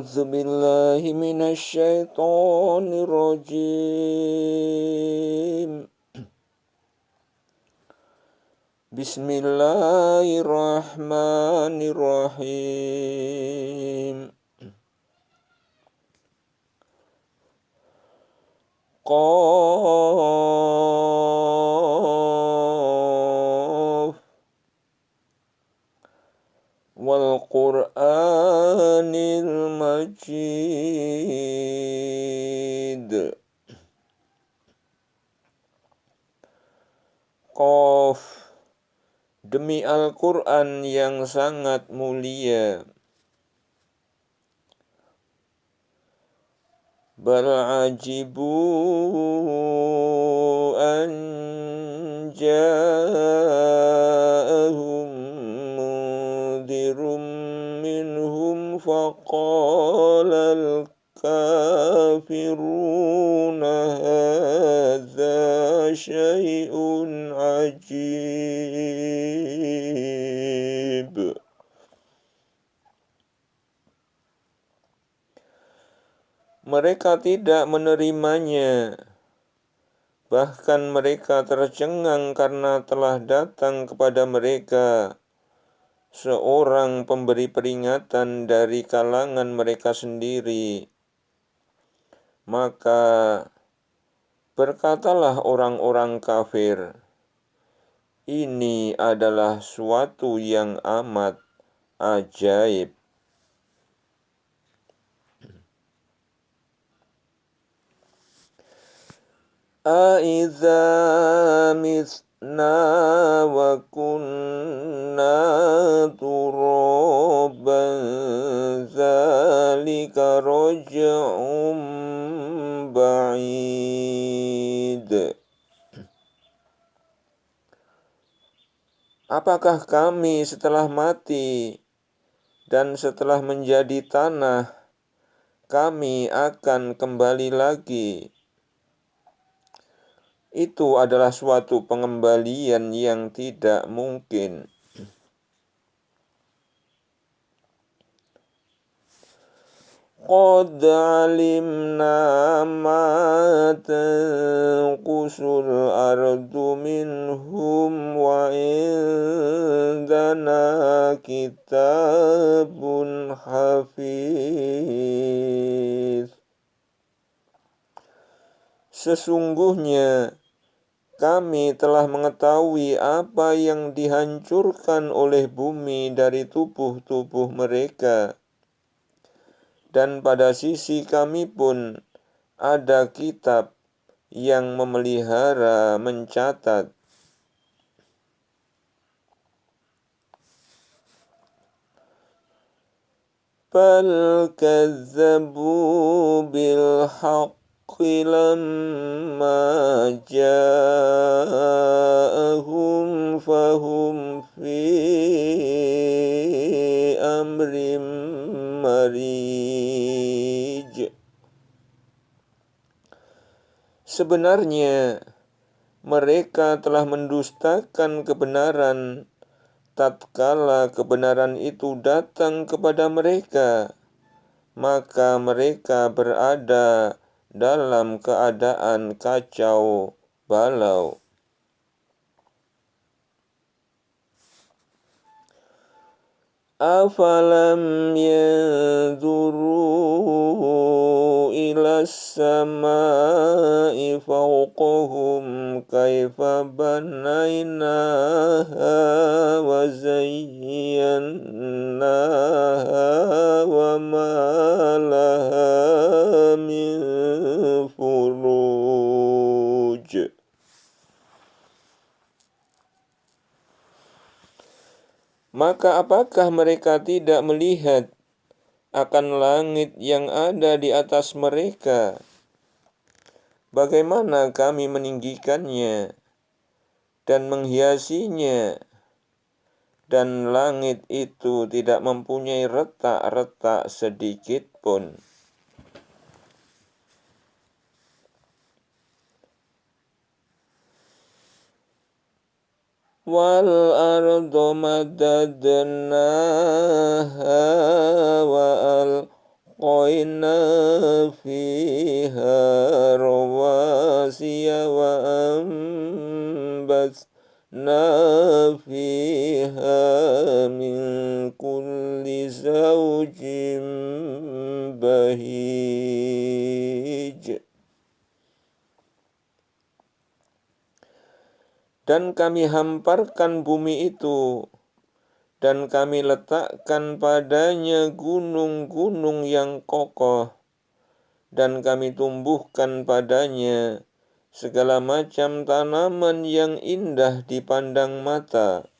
أعوذ بالله من الشيطان الرجيم. بسم الله الرحمن الرحيم. قاف والقرآن المجيد. Qaf, demi Al-Quran yang sangat mulia. Bal ajibu an ja'ahum mundirum minhum faqala al-kafiruna hadza syai'un ajib. Mereka tidak menerimanya, bahkan mereka tercengang karena telah datang kepada mereka seorang pemberi peringatan dari kalangan mereka sendiri. Maka berkatalah orang-orang kafir, ini adalah suatu yang amat ajaib. Aiza misna wa kunna turaban zalika raj'un ba'id. Apakah kami setelah mati dan setelah menjadi tanah, kami akan kembali lagi? Itu adalah suatu pengembalian yang tidak mungkin. Qad alimna ma tanqusul ardu minhum wa indana kitabun hafiz. Sesungguhnya kami telah mengetahui apa yang dihancurkan oleh bumi dari tubuh-tubuh mereka. Dan pada sisi kami pun ada kitab yang memelihara, mencatat. Bal kazzabu bil haqqi lamma ja'ahum fahum fi amrim marij. Sebenarnya mereka telah mendustakan kebenaran tatkala kebenaran itu datang kepada mereka, maka mereka berada dalam keadaan kacau balau. Afalam yanzuru ila as-samai fawqahum kaifa banaynaha wa zayyannaha wa ma laha min furuj. Maka apakah mereka tidak melihat akan langit yang ada di atas mereka? Bagaimana kami meninggikannya dan menghiasinya, dan langit itu tidak mempunyai retak-retak sedikit pun. Wal ardu madadnaha wa وألقينا فيها رواسي وأنبتنا فيها من كل زوج bahij. Dan kami hamparkan bumi itu, dan kami letakkan padanya gunung-gunung yang kokoh, dan kami tumbuhkan padanya segala macam tanaman yang indah dipandang mata.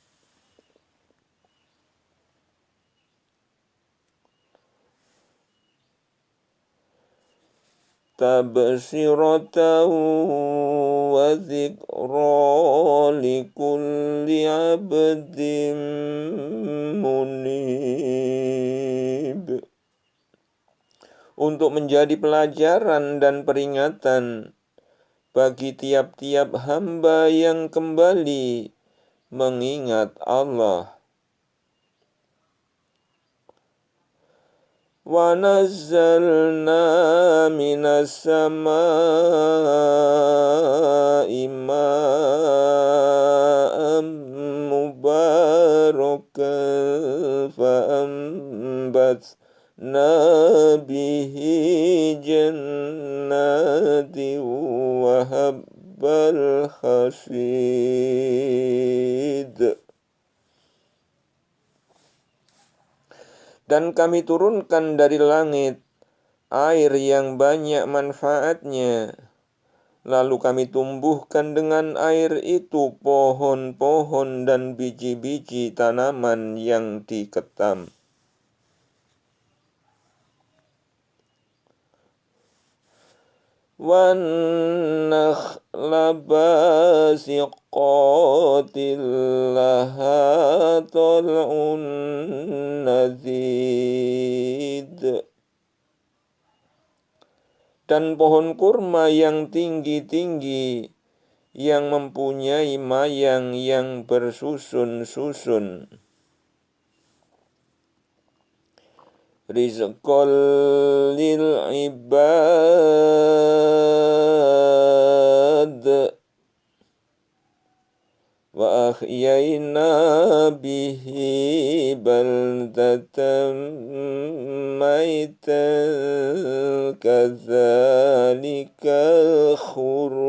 Tabsiratan wa dzikra likulli abdin munib. Untuk menjadi pelajaran dan peringatan bagi tiap-tiap hamba yang kembali mengingat Allah. Wa nazzalna minas samaa'i ma'an mubarakan fa'ambatna bihi jannatin wa habbal hasid. Dan kami turunkan dari langit air yang banyak manfaatnya. Lalu kami tumbuhkan dengan air itu pohon-pohon dan biji-biji tanaman yang diketam. Wan nakhla basiqatin laha tal'un nadid. Dan pohon kurma yang tinggi-tinggi, yang mempunyai mayang yang bersusun-susun. Rizqan lil ibad wa ahyayna bihi baldatan maitan kadzalikal khuruj.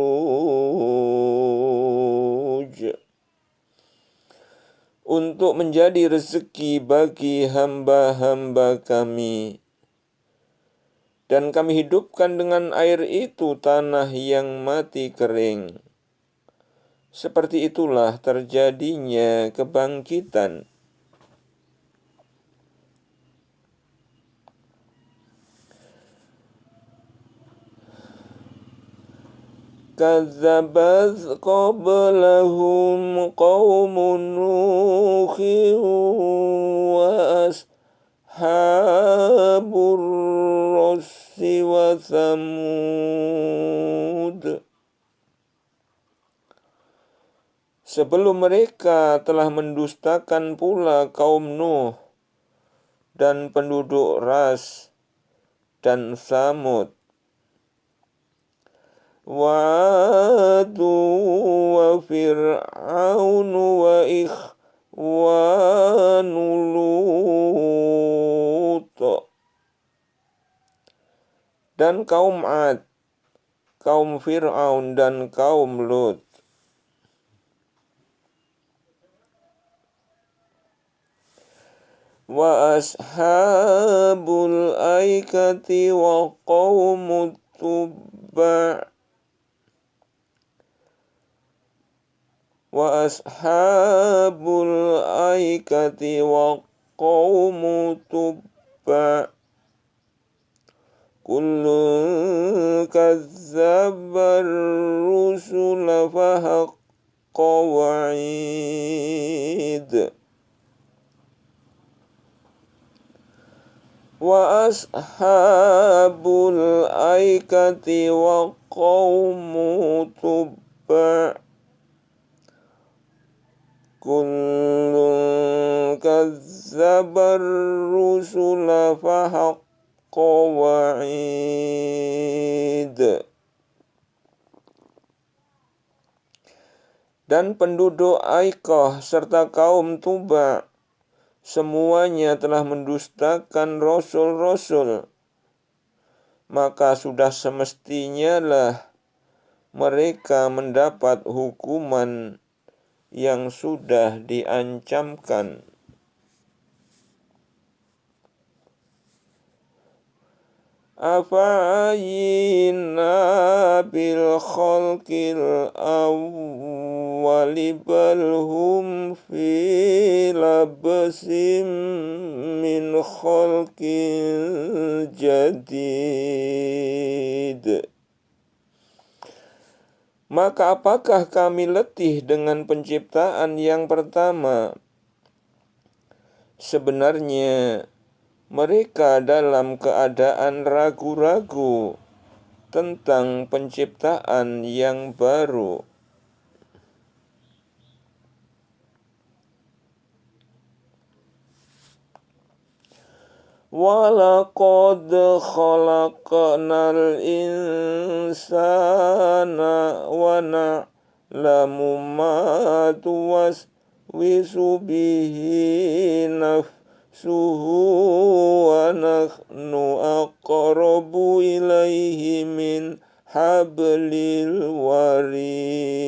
Untuk menjadi rezeki bagi hamba-hamba kami. Dan kami hidupkan dengan air itu tanah yang mati kering. Seperti itulah terjadinya kebangkitan. Kadzabat qablahum qaumun Nuhin wa ashabur rassi wa Tsamud. Sebelum mereka telah mendustakan pula kaum Nuh dan penduduk Ras dan Tsamud. Wa'adu wa Fir'aun wa ikhwanu Lut. Dan kaum Ad, kaum Fir'aun dan kaum Lut. Wa ashabul aikati wa qaumut Tubba. Wa ashabul aikati wa qaumut Tubba. Kullun kazzabar rusula fahaqqa wa'id. Wa ashabul aikati wa qaumut Tubba. Kullun kazzabar rusula fahaqqa qawa'id. Dan penduduk Aiqah serta kaum Tuba semuanya telah mendustakan rasul-rasul, maka sudah semestinya lah mereka mendapat hukuman yang sudah diancamkan. Afa'ayina bil khalqil awwali balhum fi labsim min khalqil jadid. Maka apakah kami letih dengan penciptaan yang pertama? Sebenarnya mereka dalam keadaan ragu-ragu tentang penciptaan yang baru. Walaqad khalaqnal insana wa na'lamu ma tuwaswisu bihi nafsuhu wa nahnu aqrabu ilaihi min hablil warid.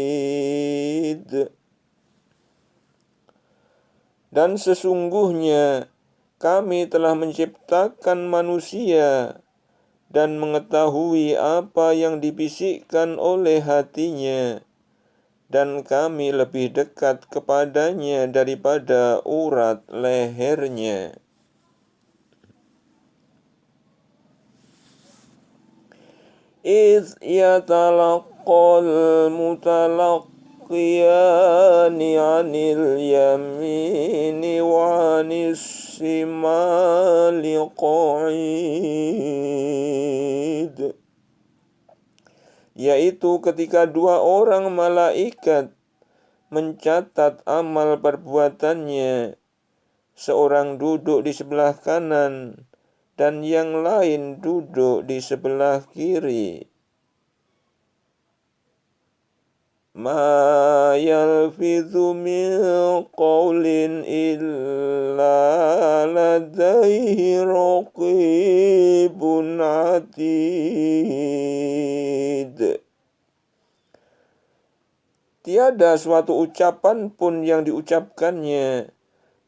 Dan sesungguhnya kami telah menciptakan manusia dan mengetahui apa yang dibisikkan oleh hatinya, dan kami lebih dekat kepadanya daripada urat lehernya. إذ يتلقى المتلقيان عن اليمين وعن الشمال قعيد. Yaitu ketika dua orang malaikat mencatat amal perbuatannya, seorang duduk di sebelah kanan dan yang lain duduk di sebelah kiri. Ma yalfidhu min qawlin illa ladaihi raqibun atid. Tiada suatu ucapan pun yang diucapkannya,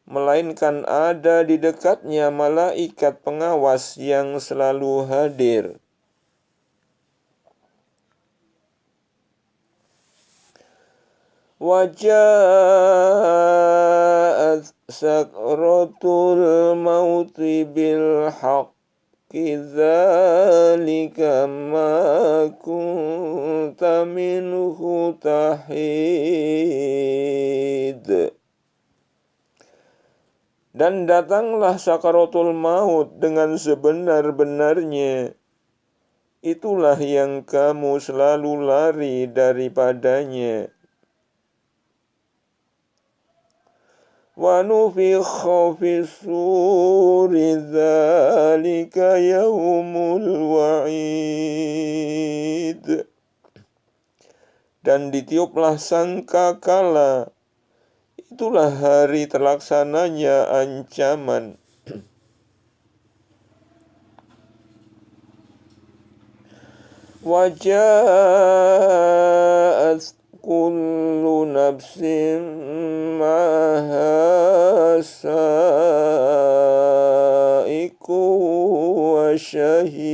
melainkan ada di dekatnya malaikat pengawas yang selalu hadir. Waja'at sakratul mauti bil haqqi dzalika ma kunta minhu tahid. Dan datanglah sakaratul maut dengan sebenar-benarnya. Itulah yang kamu selalu lari daripadanya. Wa nufikha fis-suri dzalika yaumul wa'id. Dan ditiuplah sangkakala. Itulah hari terlaksananya ancaman. Waja'at kullu nafsin ma'aha sa'iqu wa syahid.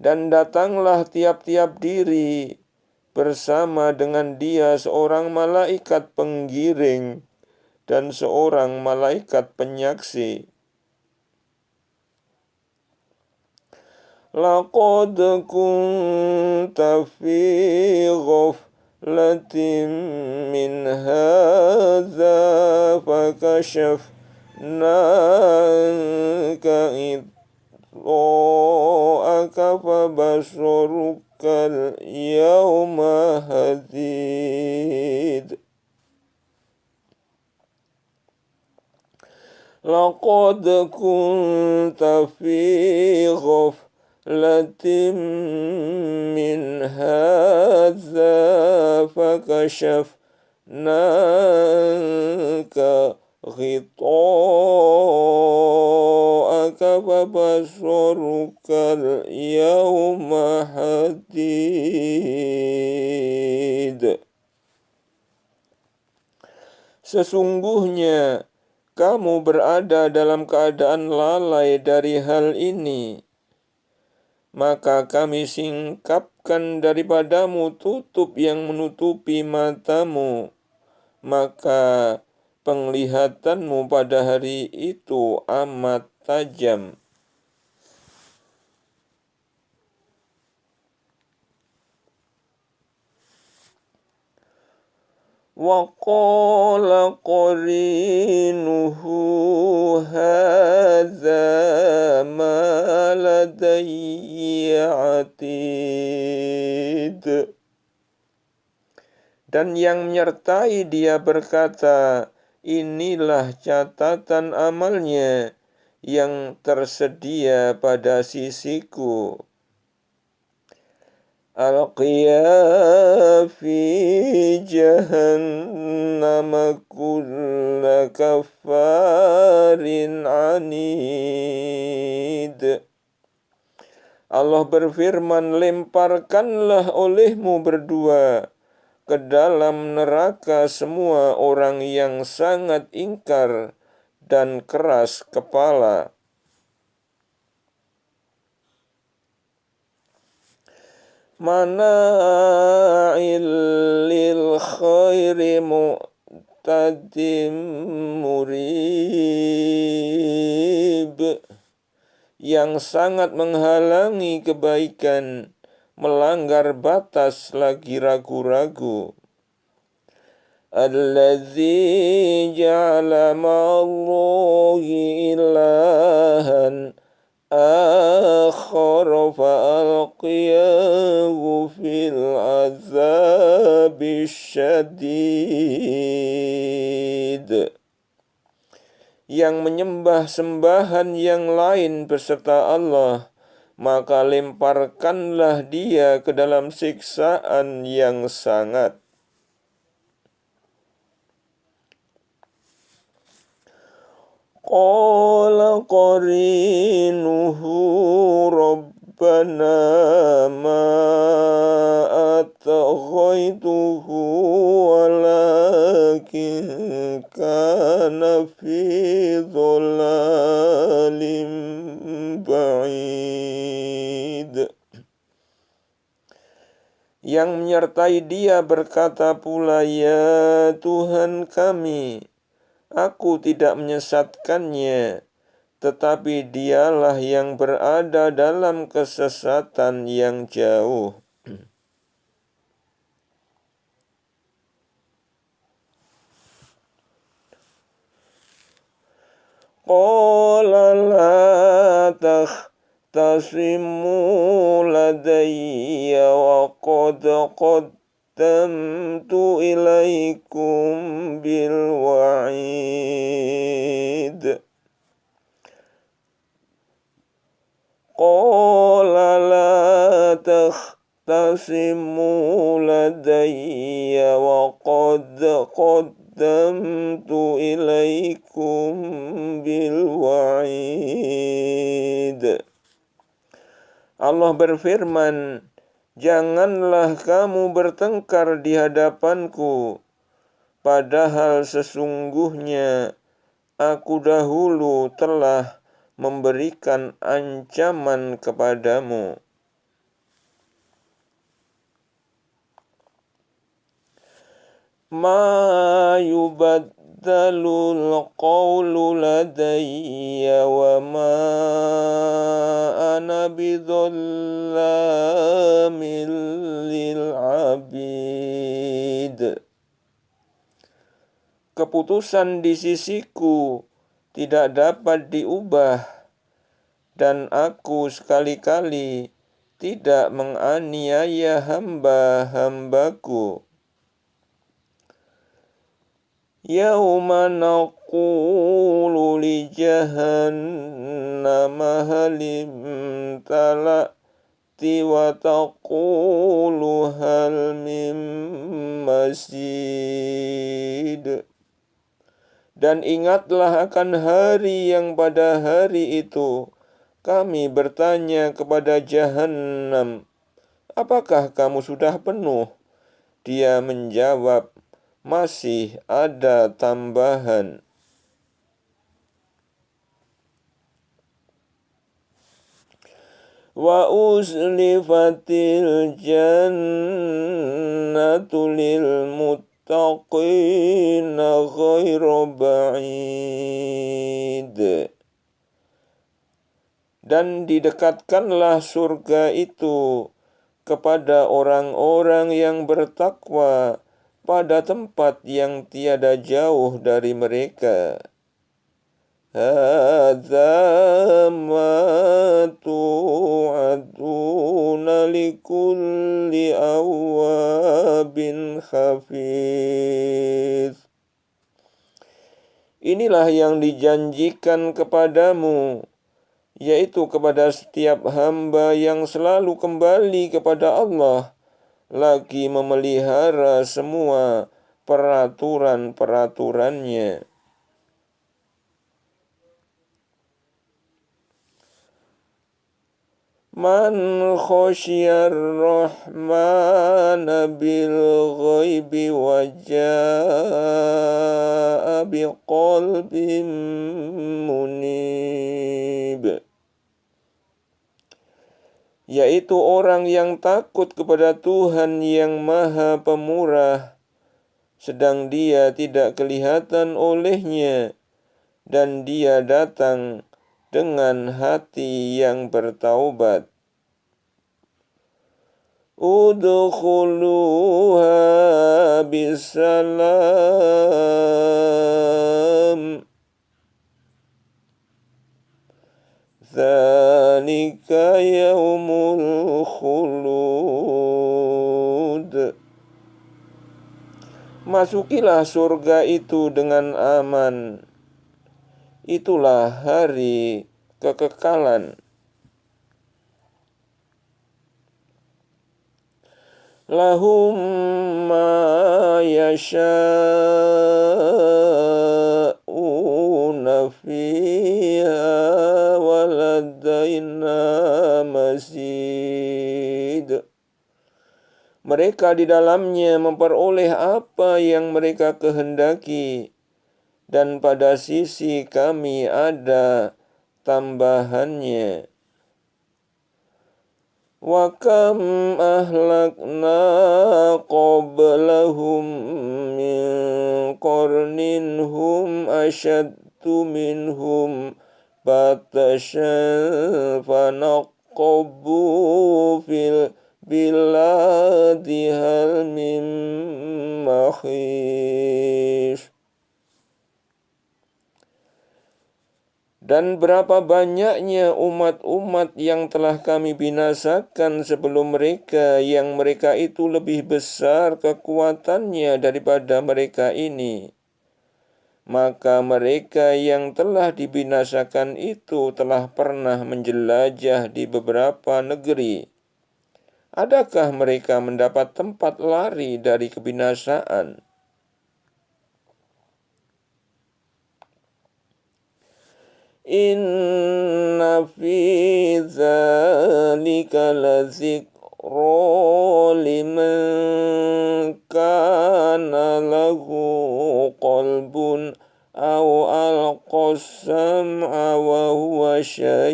Dan datanglah tiap-tiap diri bersama dengan dia seorang malaikat penggiring dan seorang malaikat penyaksi. Laqad kunta fi ghaflatin min hadza fakashafna anka ghita'aka fabasarukal yawma hadid. laqad kunta fi ghaflatin min hadza fakashafna anka ghita'aka fabasarukal yawma hadid. Sesungguhnya kamu berada dalam keadaan lalai dari hal ini, maka kami singkapkan daripadamu tutup yang menutupi matamu, maka penglihatanmu pada hari itu amat tajam. Wa qala qarinuhu hadza ma ladayya atid. Dan yang menyertai dia berkata, inilah catatan amalnya yang tersedia pada sisiku. Alqiya fi jahannam kulla kaffarin anid. Allah berfirman, lemparkanlah olehmu berdua ke dalam neraka semua orang yang sangat ingkar dan keras kepala. Mana'il lil khairi mu'tadim murib, yang sangat menghalangi kebaikan, melanggar batas lagi ragu-ragu. Allazi ja'ala ma'allahi ilahan akhar fa'alqiyahu fil azabis syadid. Yang menyembah sembahan yang lain beserta Allah, maka lemparkanlah dia ke dalam siksaan yang sangat. Qala qarinuhu rabbana ma atghaituhu walakin kana fi dhalalim ba'id. Yang menyertai dia berkata pula, ya Tuhan kami, aku tidak menyesatkannya, tetapi dialah yang berada dalam kesesatan yang jauh. Qala la takhtasimu ladayya wa qad qaddamtu ilaikum bil wa'id. Qala la takhtasimu ladayya wa qad qaddamtu ilaikum bil wa'id. Allah berfirman, janganlah kamu bertengkar di hadapanku, padahal sesungguhnya aku dahulu telah memberikan ancaman kepadamu. Ma yubaddalul qawlu ladayya wa ma ana bidzallamin lil abid. Keputusan di sisiku tidak dapat diubah, dan aku sekali-kali tidak menganiaya hamba-hambaku. Yauma naqulu li jahannama halim tala'ti wa taqulu hal min mazid. Dan ingatlah akan hari yang pada hari itu kami bertanya kepada Jahannam, apakah kamu sudah penuh? Dia menjawab, masih ada tambahan. Wa uzlifatil jannatu lil muttaqina ghairu ba'id. Dan didekatkanlah surga itu kepada orang-orang yang bertakwa pada tempat yang tiada jauh dari mereka. Hadza ma tu'aduna likulli awwabin hafiz. Inilah yang dijanjikan kepadamu, yaitu kepada setiap hamba yang selalu kembali kepada Allah, lagi memelihara semua peraturan-peraturannya. Man khosyar rahmana bil ghaibi wa jaa biqalbin munib. Yaitu orang yang takut kepada Tuhan yang Maha Pemurah, sedang dia tidak kelihatan olehnya, dan dia datang dengan hati yang bertaubat. Udkhuluha bisalam. Dzalika yaumul khulud. Masukilah surga itu dengan aman. Itulah hari kekekalan. Lahum ma yasha'una fiha waladaina mazid. Mereka di dalamnya memperoleh apa yang mereka kehendaki, dan pada sisi kami ada tambahannya. Wa kam ahlakna qablahum min qarnin hum ashaddu minhum batashan fanaqabu fil biladi hal min mahis. Dan berapa banyaknya umat-umat yang telah kami binasakan sebelum mereka, yang mereka itu lebih besar kekuatannya daripada mereka ini. Maka mereka yang telah dibinasakan itu telah pernah menjelajah di beberapa negeri. Adakah mereka mendapat tempat lari dari kebinasaan? Inna fi dzalika lazikra liman kana lahu qalbun aw alqas sam'a wa huwa syahid.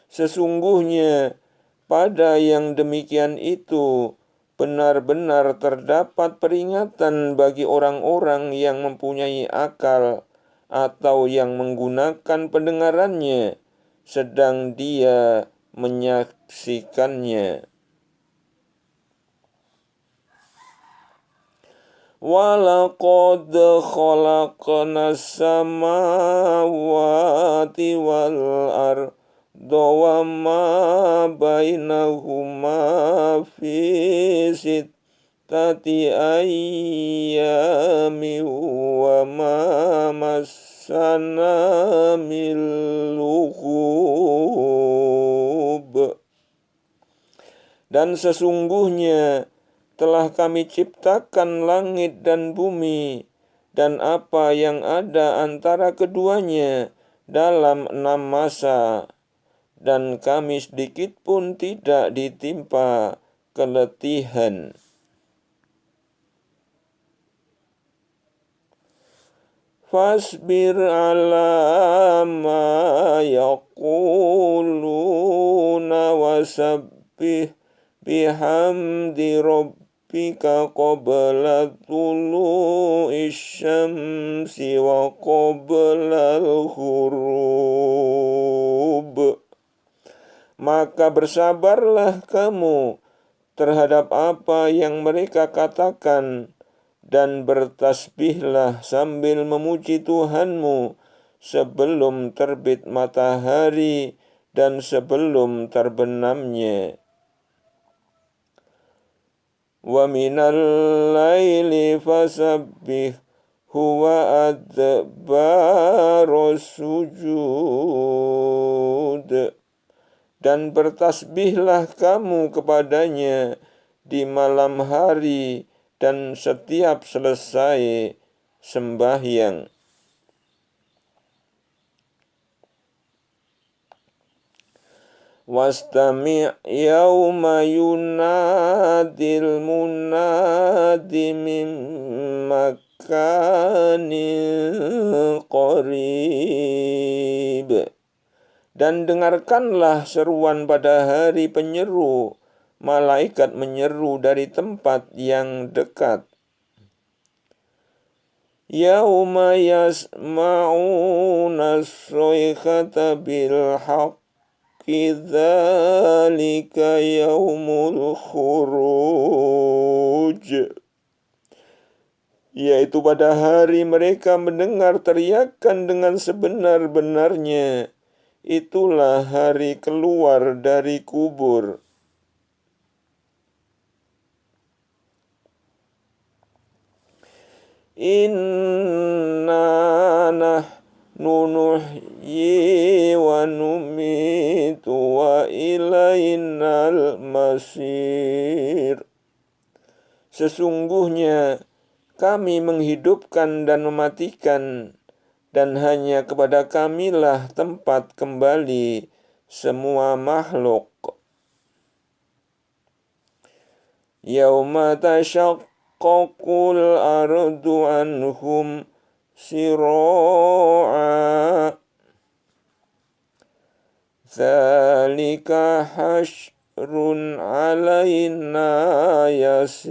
Sesungguhnya pada yang demikian itu benar-benar terdapat peringatan bagi orang-orang yang mempunyai akal atau yang menggunakan pendengarannya, sedang dia menyaksikannya. Walaqad khalaqnas samawati wal ardh wa ma bainahuma fi sittati ayyamin wa ma massana min lughub. Dan sesungguhnya telah kami ciptakan langit dan bumi dan apa yang ada antara keduanya dalam 6 masa, dan kami sedikit pun tidak ditimpa keletihan. Fasbir ala ma yaquluna wasabbih bihamdi rabbika qabla tulu'i syamsi wa qabla al-ghurub. Maka bersabarlah kamu terhadap apa yang mereka katakan, dan bertasbihlah sambil memuji Tuhanmu sebelum terbit matahari dan sebelum terbenamnya. Wa minal laili fasabbihhu wa adbarus sujud. Dan bertasbihlah kamu kepadanya di malam hari dan setiap selesai sembahyang. Wastami' yauma yunadil munadi min makanin qarib. Dan dengarkanlah seruan pada hari penyeru, malaikat menyeru dari tempat yang dekat. Yauma yasma'una as-sayhata bil haqqi dzalika yaumul khuruj. Yaitu pada hari mereka mendengar teriakan dengan sebenar-benarnya. Itulah hari keluar dari kubur. Inna nahnu nuhyi wa numitu wa ilainal masir. Sesungguhnya kami menghidupkan dan mematikan, dan hanya kepada kamilah tempat kembali semua makhluk. Yauma tashaqqaqul ardu anhum sira'a. Dzalika hasyrun alaina yasir.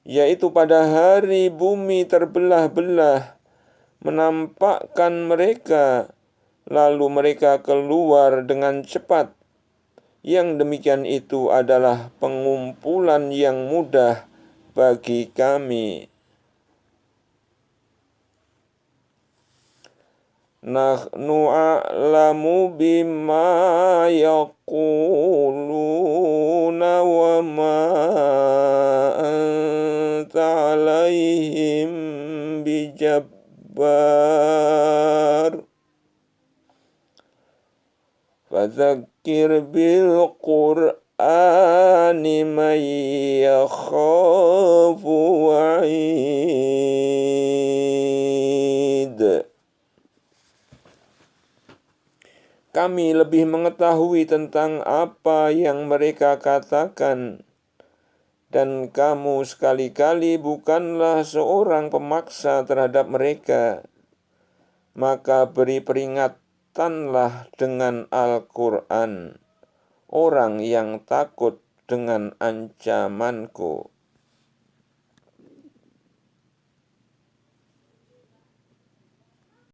Yaitu pada hari bumi terbelah-belah, menampakkan mereka, lalu mereka keluar dengan cepat. Yang demikian itu adalah pengumpulan yang mudah bagi kami. Nahnu a'lamu bima yaquluna wa ma anta alaihim bijabbar. Fadzakir bil Qur'ani man yakhafu wa'id. Kami lebih mengetahui tentang apa yang mereka katakan, dan kamu sekali-kali bukanlah seorang pemaksa terhadap mereka. Maka beri peringatanlah dengan Al-Quran orang yang takut dengan ancamanku.